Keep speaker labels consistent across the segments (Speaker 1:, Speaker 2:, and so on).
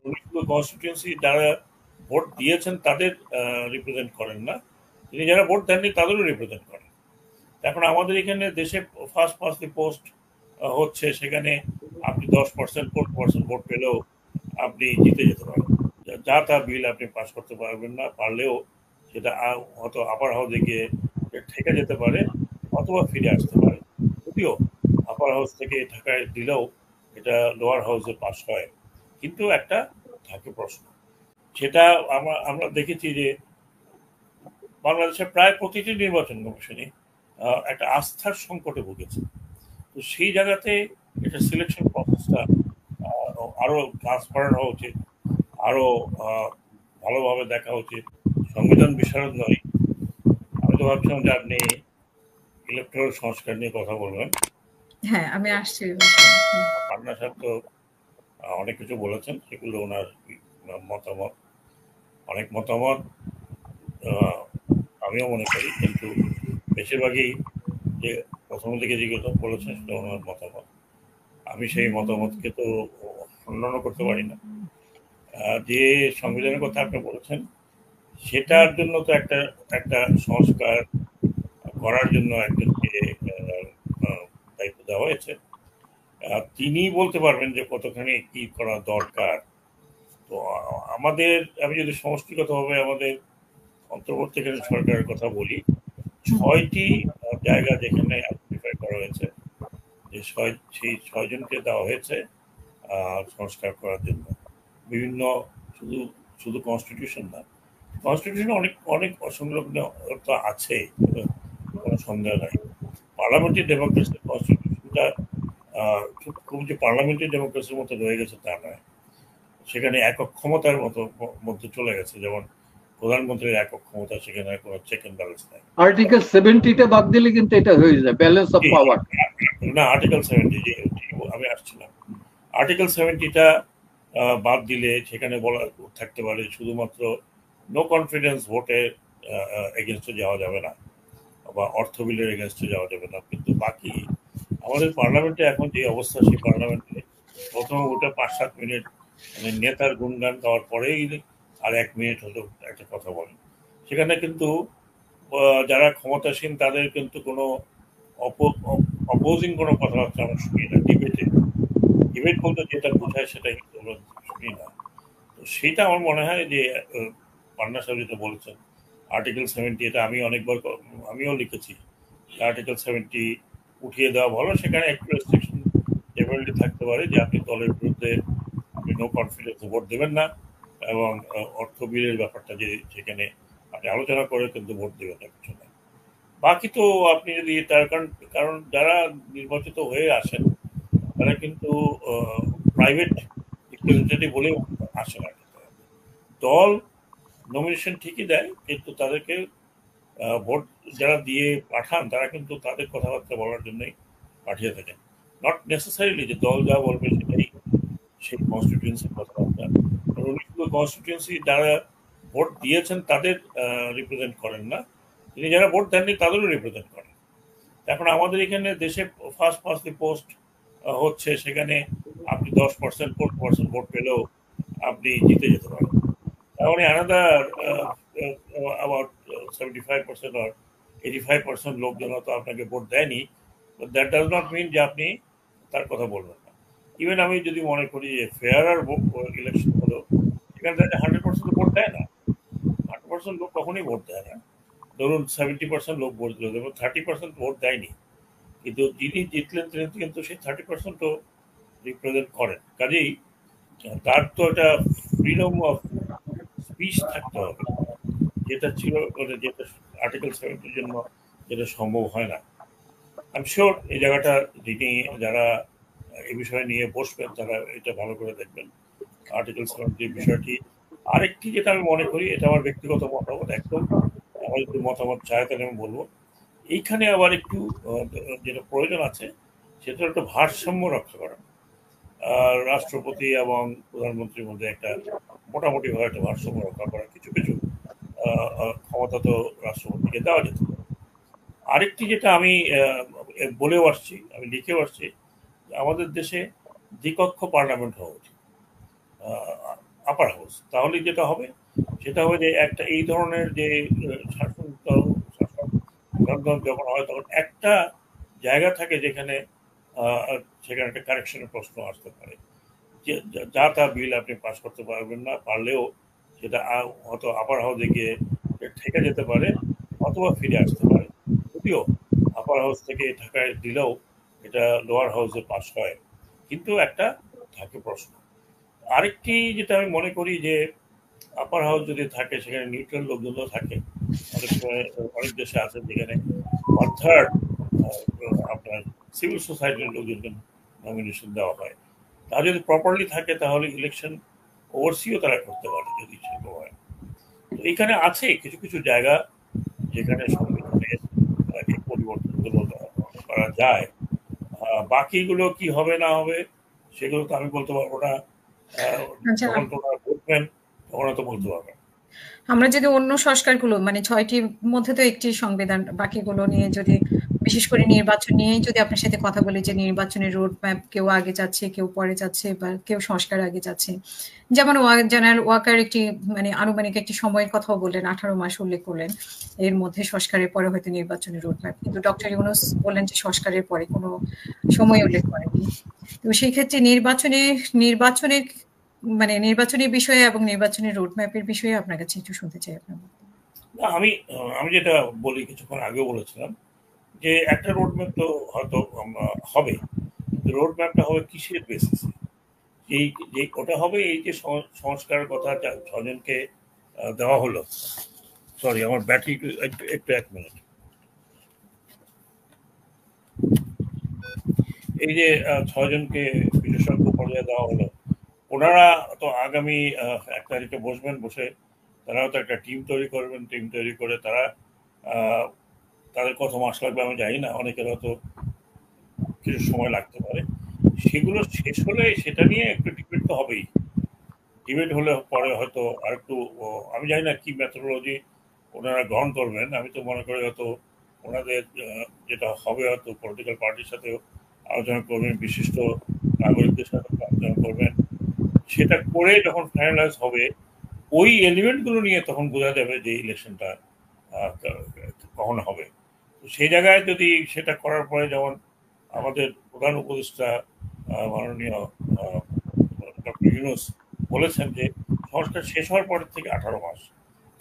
Speaker 1: উনি শুধু কনস্টিটিউয়েন্সি যারা ভোট দিয়েছেন তাদের রিপ্রেজেন্ট করেন না, তিনি যারা ভোট দেননি তাদেরও রিপ্রেজেন্ট করেন। এখন আমাদের এখানে দেশে ফার্স্ট পাস্ট দি পোস্ট হচ্ছে, সেখানে আপনি 10% 4% ভোট পেলেও আপনি জিতে যেতে পারেন। যা তা বিল আপনি পাস করতে পারবেন না, পারলেও সেটা হয়তো আপার হাউসে গিয়ে থেকে যেতে পারে অথবা ফিরে আসতে পারে। যদিও আপার হাউস থেকে ঢাকায় দিলেও এটা লোয়ার হাউসে পাস হয়, কিন্তু একটা থাকে প্রশ্ন। সেটা আমরা আমরা দেখেছি যে বাংলাদেশের প্রায় প্রতিটি নির্বাচন কমিশনে একটা আস্থার সংকটে ভুগেছে। তো সেই জায়গাতে এটা সিলেকশন প্রসেসটা আরো ট্রান্সপারেন্ট হওয়া উচিত, আরো ভালোভাবে দেখা উচিত। সংবিধান বিশারদ নয়, আমি তো ভাবছিলাম যে আপনি ইলেকট্রাল সংস্কার নিয়ে কথা বলবেন।
Speaker 2: হ্যাঁ, আমি আসছি এই বিষয়ে।
Speaker 1: পান্না সাহেব তো অনেক কিছু বলেছেন, সেগুলো ওনার মতামত, অনেক মতামত আমিও মনে করি, কিন্তু বেশিরভাগই যে প্রথম থেকে যে কথা বলেছেন সেটা ওনার মতামত। আমি সেই মতামতকে তো খণ্ডনও করতে পারি না। যে সংবিধানের কথা আপনি বলেছেন সেটার জন্য তো একটা একটা সংস্কার করার জন্য একজনকে দায়িত্ব দেওয়া হয়েছে। তিনি বলতে পারবেন যে কতখানি কি করা দরকার। তো আমাদের, আমি যদি সমষ্টিগতভাবে আমাদের অন্তর্বর্তীকালীন সরকারের কথা বলি, 6টি জায়গা যেখানে আইডেন্টিফাই করা হয়েছে, যে সেই 6জনকে দেওয়া হয়েছে সংস্কার করার জন্য। বিভিন্ন, শুধু শুধু কনস্টিটিউশন না, কনস্টিটিউশনে অনেক অনেক অসংলগ্নতা আছে, কোনো সন্দেহ নাই। পার্লামেন্টারি ডেমোক্রেসি কনস্টিটিউশনটা খুব যে পার্লামেন্টারি ডেমোক্রেসির মতো রয়ে গেছে তা নয়। সেখানে একক ক্ষমতার মধ্যে চলে গেছে, যেমন প্রধানমন্ত্রীর একক ক্ষমতা, সেখানে কোনো চেক এন্ড ব্যালেন্স নাই।
Speaker 3: আর্টিকেল 70টা বাদ দিলে কিন্তু এটা হয়ে যায়, ব্যালেন্স অফ পাওয়ার।
Speaker 1: না, আর্টিকেল 70, আমি আসছিলাম। আর্টিকেল 70টা বাদ দিলে সেখানে বলা থাকতে পারে শুধুমাত্র নো কনফিডেন্স ভোটে এগেনস্টে যাওয়া যাবে না, বা অর্থ বিলের এগেনস্টে যাওয়া যাবে না। কিন্তু বাকি আমাদের পার্লামেন্টে এখন যে অবস্থা, সেই পার্লামেন্টে প্রথম ওটা 5-7 মিনিট মানে নেতার গুণগান গাওয়ার পরেই আর 1 মিনিট হলো একটা কথা বলেন। সেখানে কিন্তু যারা ক্ষমতাসীন তাদের কিন্তু কোনো অপোজিং কোনো কথাবার্তা আমরা শুনি না। ডিবেট বলতে যেটা বোঝায় সেটাই কিন্তু আমরা শুনি না। তো সেটা আমার মনে হয় যে পান্না সাহেব যেটা বলেছেন আর্টিকেল 70, এটা আমি অনেকবার আমিও লিখেছি। আর্টিকেল 70 উঠিয়ে দেওয়া ভালো। সেখানে একটু রেস্ট্রিকশন ডেফিনেটলি থাকতে পারে, যে আপনি দলের বিরুদ্ধে আপনি নো কনফিডেন্স ভোট দেবেন না, এবং অর্থ বিলের ব্যাপারটা যে সেখানে আপনি আলোচনা করে কিন্তু ভোট দেবেন না, কিছু না। বাকি তো আপনি যদি তার কারণ কারণ যারা নির্বাচিত হয়ে আসেন তারা কিন্তু প্রাইভেট রিপ্রেজেন্টেটিভ বলেও আসে না। দল নমিনেশন ঠিকই দেয়, কিন্তু তাদেরকে ভোট যারা দিয়ে পাঠান তারা কিন্তু তাদের কথাবার্তা বলার জন্যই পাঠিয়ে থাকেন। নট নেসেসারিলি যে দল যা বলবে সেটাই সেই কনস্টিটিউয়েন্সির কথাবার্তা। উনি শুধু কনস্টিটিউয়েন্সি যারা ভোট দিয়েছেন তাদের রিপ্রেজেন্ট করেন না, তিনি যারা ভোট দেননি তাদেরও রিপ্রেজেন্ট করেন। এখন আমাদের এখানে দেশে ফার্স্ট পাস্ট দি পোস্ট হচ্ছে, সেখানে আপনি 10% 4% ভোট পেলেও আপনি জিতে যেতে পারেন। তার মানে অ্যানাদার অ্যাবাউট 75% or 85% লোকজন তো আপনাকে ভোট দেয়নি। দ্যাট ডাজ নট মিন যে আপনি তার কথা বলবেন না। ইভেন আমি যদি মনে করি যে ফেয়ার আর ইলেকশন হলো, সেখানে 100% ভোট দেয় না। 100% লোক কখনোই ভোট দেয় না। ধরুন 70% লোক ভোট দিল, এবং 30% ভোট দেয়নি, কিন্তু যিনি জিতলেন তিনি কিন্তু সেই 30%ও রিপ্রেজেন্ট করেন। কাজেই তার তো একটা ফ্রিডম অফ স্পিচ থাকতে হবে, যেটা ছিল মানে যেটা আর্টিকেল 70 জন্য যেটা সম্ভব হয় না। আমি শিওর এই জায়গাটা যিনি যারা এই বিষয় নিয়ে বসবেন তারা এটা ভালো করে দেখবেন, আর্টিকেল 70 বিষয়টি। আরেকটি যেটা আমি মনে করি, এটা আমার ব্যক্তিগত মতামত, একদম আমার যদি মতামত চায় তাহলে আমি বলবো, এইখানে আবার একটু যেটা প্রয়োজন আছে সেটা একটা ভারসাম্য রক্ষা করা। রাষ্ট্রপতি এবং প্রধানমন্ত্রীর মধ্যে একটা মোটামুটি ভাবে একটা ভারসাম্য রক্ষা করা, কিছু কিছু ক্ষমতা তো রাষ্ট্রপতিকে দেওয়া যেত। আরেকটি যেটা আমি বলেও আসছি, আমি লিখেও আসছি, আমাদের দেশে দ্বিকক্ষ পার্লামেন্ট হওয়া উচিত। আপার হাউস, তাহলে যেটা হবে সেটা হবে যে একটা এই ধরনের যে শাসন শাসন যখন হয় তখন একটা জায়গা থাকে যেখানে সেখানে একটা কারেকশনের প্রশ্ন আসতে পারে, যে যা তা বিল আপনি পাস করতে পারবেন না, পারলেও সেটা হয়তো আপার হাউসে গিয়ে ঠেকে যেতে পারে অথবা ফিরে আসতে পারে। যদিও আপার হাউস থেকে ঢাকায় দিলেও এটা লোয়ার হাউসে পাস হয়, কিন্তু একটা থাকে প্রশ্ন। আরেকটি যেটা আমি মনে করি যে আপার হাউস যদি থাকে সেখানে নিউট্রাল লোকজনও থাকে। অনেক সময় অনেক দেশে আছে যেখানে 1/3 আপনার সিভিল সোসাইটির লোকজনকে নমিনেশন দেওয়া হয়। তা যদি প্রপারলি থাকে তাহলে ইলেকশন ওভারসিও তারা করতে পারে যদি সেরকম হয়। তো এখানে আছে কিছু কিছু জায়গা যেখানে সংবিধানের এই পরিবর্তনগুলো করা যায়। বাকিগুলো কি হবে না হবে সেগুলো তো আমি বলতে পারবো না।
Speaker 2: আচ্ছা,
Speaker 1: যখন তোমরা বুঝবেন তখন তো বলতে পারবেন।
Speaker 2: আমরা যদি অন্য সংস্কারগুলো মানে ৬টির মধ্যে তো একটি সংবিধান, বাকিগুলো নিয়ে যদি বিশেষ করে নির্বাচন নিয়েই যদি আপনার সাথে কথা বলি যে নির্বাচনের রোড ম্যাপ কেউ আগে যাচ্ছে, কেউ পরে যাচ্ছে বা কেউ সংস্কার আগে যাচ্ছে। যেমন জেনারেল ওয়াকার একটি মানে আনুমানিক একটি সময়ের কথাও বললেন, 18 মাস উল্লেখ করলেন। এর মধ্যে সংস্কারের পরে হয়তো নির্বাচনের রোড ম্যাপ। কিন্তু ডক্টর ইউনূস বললেন যে সংস্কারের পরে কোনো সময় উল্লেখ করেননি। তো সেই ক্ষেত্রে নির্বাচনের মানে নির্বাচনী বিষয়ে এবং নির্বাচনের রোড ম্যাপের বিষয়ে আপনার কাছে একটু শুনতে চাই আপনার বক্তব্য।
Speaker 1: না, আমি যেটা বলি কিছুক্ষণ আগেও বলেছিলাম যে একটা রোড ম্যাপ তো হয়তো হবে, কিন্তু রোড ম্যাপটা হবে কিসের বেসিসে? এই যে ওটা হবে এই যে সংস্কারের কথা ছজনকে দেওয়া হলো। সরি, আমার ব্যাটারি একটু একটু 1 মিনিট। এই যে ছজনকে বিশেষজ্ঞ পর্যায়ে দেওয়া হলো, ওনারা তো আগামী 1 তারিখে বসবেন, বসে তারাও তো একটা টিম তৈরি করবেন। টিম তৈরি করে তারা তাদের কত মাস লাগবে আমি জানি না, অনেকের হয়তো কিছু সময় লাগতে পারে। সেগুলো শেষ হলে সেটা নিয়ে একটু ডিবেট তো হবেই। ডিবেট হলে পরে হয়তো আরেকটু আমি জানি না কি মেথোডোলজি ওনারা গ্রহণ করবেন। আমি তো মনে করি হয়তো ওনাদের যেটা হবে হয়তো পলিটিক্যাল পার্টির সাথেও আলোচনা করবেন, বিশিষ্ট নাগরিকদের সাথে আলোচনা করবেন। সেটা করে যখন ফাইনালাইজ হবে ওই এলিমেন্টগুলো নিয়ে তখন বোঝা যাবে যে ইলেকশনটা কখন হবে। তো সেই জায়গায় যদি সেটা করার পরে যেমন আমাদের প্রধান উপদেষ্টা মাননীয় ডক্টর ইউনূস বলেছেন যে সংস্কার শেষ হওয়ার পর থেকে 18 মাস,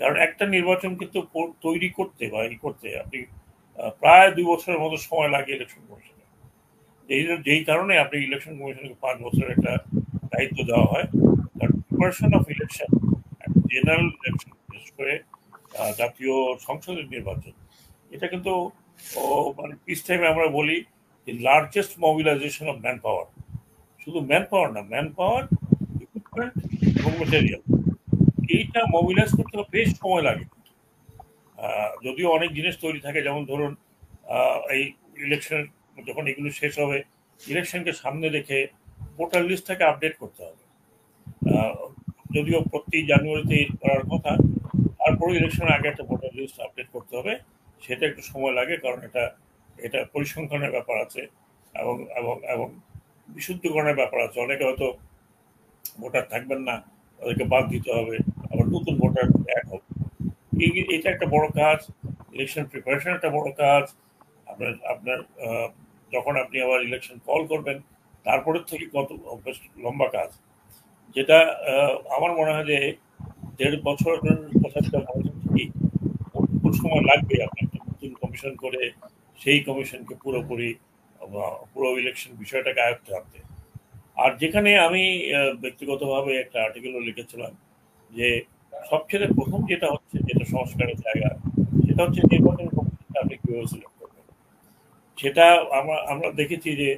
Speaker 1: কারণ একটা নির্বাচন কিন্তু তৈরি করতে বা ই করতে আপনি প্রায় 2 বছরের মতো সময় লাগে ইলেকশন কমিশনে। যেই কারণে আপনি ইলেকশন কমিশনকে 5 বছরের একটা দায়িত্ব দেওয়া হয়। কারণ preparation of election, general election, বিশেষ করে জাতীয় সংসদের নির্বাচন, এটা কিন্তু মানে পিস টাইমে আমরা বলি যে largest mobilisation of man power. শুধু ম্যান পাওয়ার না, ম্যান পাওয়ার, ইকুইপমেন্ট এবং মেটেরিয়াল, এইটা মোবিলাইজ করতে বেশ সময় লাগে। যদিও অনেক জিনিস তৈরি থাকে, যেমন ধরুন এই ইলেকশন যখন এগুলো শেষ হবে, ইলেকশনকে সামনে রেখে ভোটার লিস্টটাকে আপডেট করতে হবে। যদিও প্রতি জানুয়ারিতে করার কথা, তারপরে ইলেকশনের আগে একটা ভোটার লিস্ট আপডেট করতে হবে। সেটা একটু সময় লাগে, কারণ এটা এটা পরিসংখ্যানের ব্যাপার আছে এবং এবং এবং বিশুদ্ধকরণের ব্যাপার আছে। অনেকে হয়তো ভোটার থাকবেন না, তাদেরকে বাদ দিতে হবে, আবার নতুন ভোটার অ্যাড হবে। এটা একটা বড় কাজ। ইলেকশন প্রিপারেশন একটা বড় কাজ। আপনার আপনার যখন আপনি আবার ইলেকশন কল করবেন তারপরের থেকে কত বেশ লম্বা কাজ, যেটা আমার মনে হয় যে 1.5 বছরের কথা যেটা বলেছেন ঠিকই, ওটুকু সময় লাগবে আপনার একটা নতুন কমিশন করে সেই কমিশনকে পুরোপুরি পুরো ইলেকশন বিষয়টাকে আয়ত্তে আনতে। আর যেখানে আমি ব্যক্তিগতভাবে একটা আর্টিকেলও লিখেছিলাম যে সবচেয়ে প্রথম যেটা হচ্ছে, যেটা সংস্কারের জায়গা, সেটা হচ্ছে নির্বাচন কমিশনটা আপনি কিভাবে সিলেক্ট করবেন। সেটা আমরা দেখেছি যে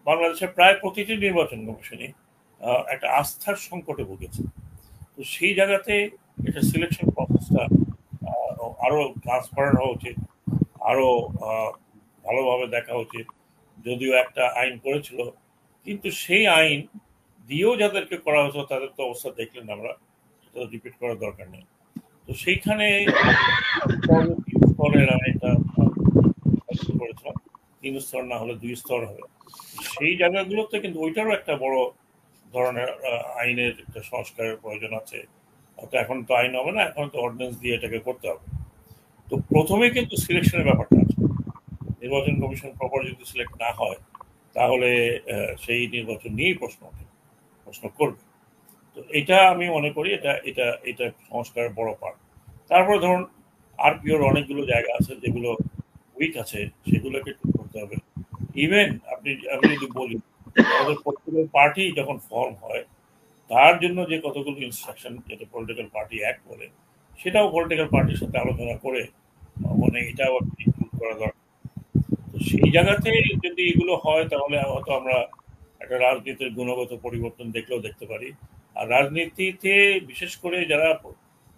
Speaker 1: বাংলাদেশের প্রায় প্রতিটি নির্বাচন কমিশনই একটা আস্থার সংকটে ভুগেছে। তো সেই জায়গাতে এটা সিলেকশন প্রসেসটা আরো ট্রান্সপারেন্ট হওয়া উচিত, আরো ভালোভাবে দেখা উচিত। যদিও একটা আইন করেছিল, কিন্তু সেই আইন দিয়েও যাদেরকে করা হয়েছিল তাদের তো অবস্থা দেখলেন, আমরা সেটা রিপিট করার দরকার নেই। তো সেইখানে স্তরের আইনটা করেছিলাম, 3 স্তর না হলে 2 স্তর হবে। সেই জায়গাগুলোতে কিন্তু ওইটারও একটা বড় ধরনের আইনের একটা সংস্কারের প্রয়োজন আছে। তো এখন তো আইন হবে না, এখন তো অর্ডিন্যান্স দিয়ে এটাকে করতে হবে। তো প্রথমে কিন্তু সিলেকশনের ব্যাপারটা আছে। নির্বাচন কমিশন প্রপার যদি সিলেক্ট না হয় তাহলে সেই নির্বাচন নিয়েই প্রশ্ন করবে। তো এটা আমি মনে করি এটা এটা এটা সংস্কারের বড় পার্ট। তারপরে ধরুন আরপিওর অনেকগুলো জায়গা আছে যেগুলো উইক আছে, সেগুলোকে ঠিক করতে হবে। ইভেন আমি যদি বলি আমাদের পলিটিক্যাল পার্টি যখন ফর্ম হয় তার জন্য যে কতগুলো ইনস্ট্রাকশন, যেটা পলিটিক্যাল পার্টি অ্যাক্ট বলে, সেটাও পলিটিক্যাল পার্টির সাথে আলোচনা করে মানে এটাও ইনক্লুড করা দরকার। তো সেই জায়গাতে যদি এগুলো হয় তাহলে হয়তো আমরা একটা রাজনীতির গুণগত পরিবর্তন দেখলেও দেখতে পারি। আর রাজনীতিতে বিশেষ করে যারা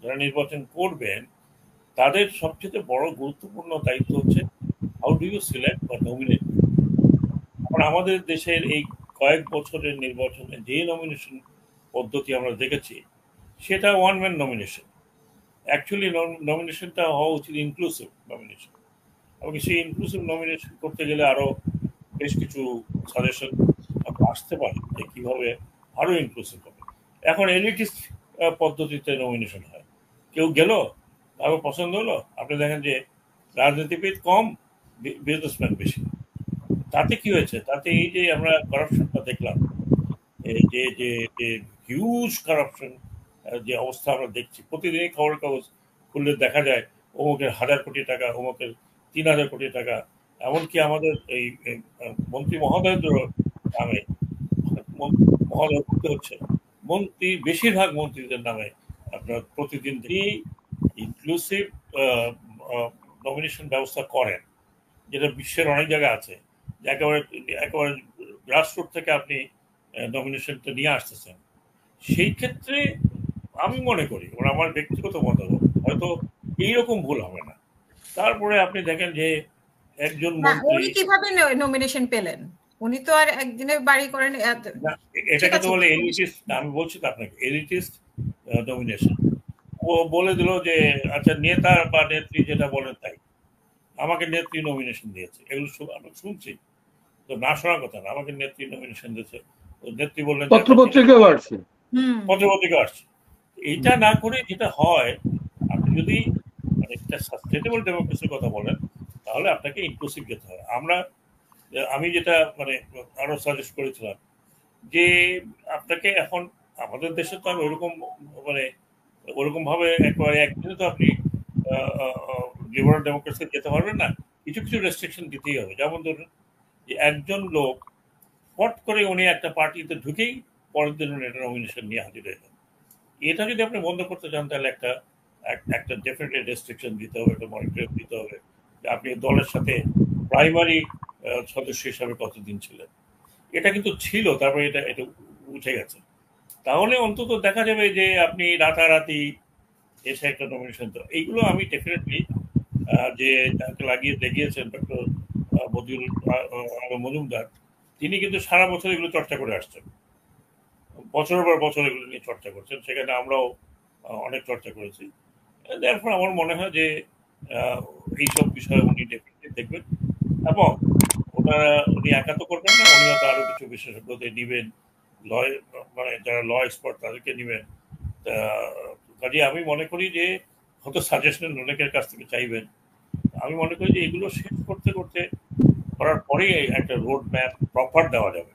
Speaker 1: যারা নির্বাচন করবেন তাদের সবচেয়ে বড় গুরুত্বপূর্ণ দায়িত্ব হচ্ছে হাউ ডু ইউ সিলেক্ট বা নমিনেট। এখন আমাদের দেশের এই কয়েক বছরের নির্বাচনে যে নমিনেশন পদ্ধতি আমরা দেখেছি সেটা ওয়ান ম্যান নমিনেশন। অ্যাকচুয়ালি নমিনেশনটা হওয়া উচিত ইনক্লুসিভ নমিনেশন, এবং সেই ইনক্লুসিভ নমিনেশন করতে গেলে আরো বেশ কিছু সাজেশন আসতে পারে যে কিভাবে আরো ইনক্লুসিভ হবে। এখন এলিটিস্ট পদ্ধতিতে নমিনেশন হয়, কেউ গেল তারপর পছন্দ হলো। আপনি দেখেন যে রাজনীতিবিদ কম, বিজনেসম্যান বেশি। তাতে কি হয়েছে? তাতে এই যে আমরা করাপশনটা দেখলাম, এই যে যে যে হিউজ কারাপশন যে অবস্থা আমরা দেখছি, প্রতিদিনই খবরের কাগজ খুললে দেখা যায় অমুকের 1,000 কোটি টাকা, অমুকের 3,000 কোটি টাকা। এমনকি আমাদের এই মন্ত্রী মহোদয়দের নামে মহোদয় করতে হচ্ছে, মন্ত্রী বেশিরভাগ মন্ত্রীদের নামে আপনার প্রতিদিন ইনক্লুসিভ নমিনেশন ব্যবস্থা করেন, যেটা বিশ্বের অনেক জায়গায় আছে। একেবারে একেবারে গ্রাসরুট থেকে আপনি নমিনেশনটা নিয়ে আসতেছেন। সেই ক্ষেত্রে আমি মনে করি, আমার ব্যক্তিগত মতামত, হয়তো এইরকম ভুল হবে না। তারপরে আপনি দেখেন যে একজন মন্ত্রী,
Speaker 2: উনি কিভাবে নমিনেশন পেলেন? উনি তো আর একদিনে বাড়ি করেন।
Speaker 1: এটাকে তো বলে এলিটিস্ট। আমি বলছি তো আপনাকে এলিটিস্ট নমিনেশন। ও বলে দিল যে আচ্ছা নেতা বা নেত্রী যেটা বলেন তাই, আমাকে নেত্রী নমিনেশন দিয়েছে। এগুলো আমরা শুনছি, তো না শোনার কথা না, আমাকে নেত্রী নমিনেশন দিয়েছে। নেত্রী বললেন
Speaker 3: পত্রপত্রিকা আসছে,
Speaker 1: পত্রপত্রিকা আসছে। এইটা না করে যেটা হয়, আপনি যদি একটা সাস্টেনেবল ডেমোক্রেসির কথা বলেন তাহলে আপনাকে ইনক্লুসিভ যেতে হয়। আমি যেটা আরো সাজেস্ট করেছিলাম যে আপনাকে এখন আমাদের দেশে তো আর ওরকম ভাবে একেবারে একদিনে তো আপনি লিবারাল ডেমোক্রেসি যেতে পারবেন না। কিছু কিছু রেস্ট্রিকশন দিতেই হবে। যেমন ধরুন যে একজন লোক ফট করে উনি একটা পার্টিতে ঢুকেই পরের দিন উনি একটা নমিনেশন নিয়ে হাজির হয়ে যান। এটা যদি আপনি বন্ধ করতে চান তাহলে একটা ডেফিনেটলি রেস্ট্রিকশন দিতে হবে, একটা মনিটরিং দিতে হবে যে আপনি দলের সাথে প্রাইমারি সদস্য হিসাবে কতদিন ছিলেন। এটা কিন্তু ছিল, তারপরে এটা এটা উঠে গেছে। তাহলে অন্তত দেখা যাবে যে আপনি রাতারাতি এসে একটা নমিনেশন। তো এইগুলো আমি ডেফিনেটলি যে যাকে লেগিয়েছেন ডক্টর বদিউল আলম মজুমদার, তিনি কিন্তু সারা বছর এগুলো চর্চা করে আসছেন, বছরের পর বছর এগুলো নিয়ে চর্চা করছেন। সেখানে আমরাও অনেক চর্চা করেছি। এরপর আমার মনে হয় যে এইসব বিষয়ে উনি ডেফিনেটলি দেখবেন, এবং উনি একা তো করবেন না, উনি হয়তো আরো কিছু বিশেষজ্ঞদের নিবেন, যারা ল এক্সপার্ট তাদেরকে নিবেন। কাজে আমি মনে করি যে হয়তো সাজেশন অনেকের কাছ থেকে চাইবেন। আমি মনে করি যে এগুলো শেষ করতে করতে করার পরেই একটা রোড ম্যাপ প্রপার দেওয়া যাবে।